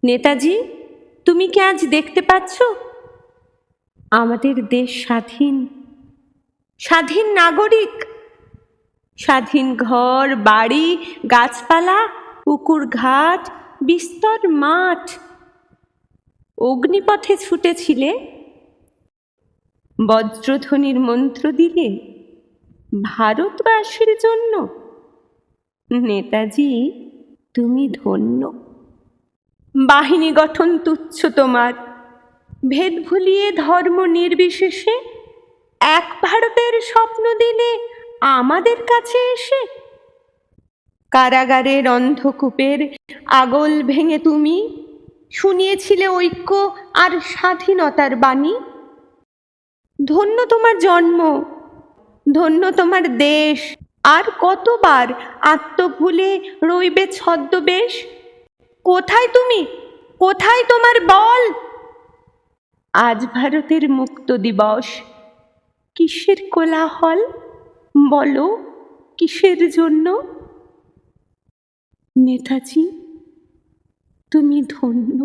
নেতাজি, তুমি কি আজ দেখতে পাচ্ছ আমাদের দেশ স্বাধীন, স্বাধীন নাগরিক, স্বাধীন ঘর বাড়ি, গাছপালা, পুকুর ঘাট, বিস্তর মাঠ। অগ্নিপথে ছুটেছিলে, বজ্রধ্বনির মন্ত্র দিলে ভারতবাসীর জন্য। নেতাজি, তুমি ধন্য। বাহিনী গঠন তুচ্ছ তোমার, ভেদ ভুলিয়ে ধর্ম নির্বিশেষে এক ভারতের স্বপ্ন দিলে আমাদের কাছে এসে। কারাগারের অন্ধকূপের আগল ভেঙে তুমি শুনিয়েছিলে ঐক্য আর স্বাধীনতার বাণী। ধন্য তোমার জন্ম, ধন্য তোমার দেশ। আর কতবার আত্মভুলে রইবে ছদ্মবেশ। কোথায় তুমি, কোথায় তোমার বল? আজ ভারতের মুক্ত দিবস, কিসের কোলাহল বলো, কিসের জন্য? নেতাজি, তুমি ধন্য।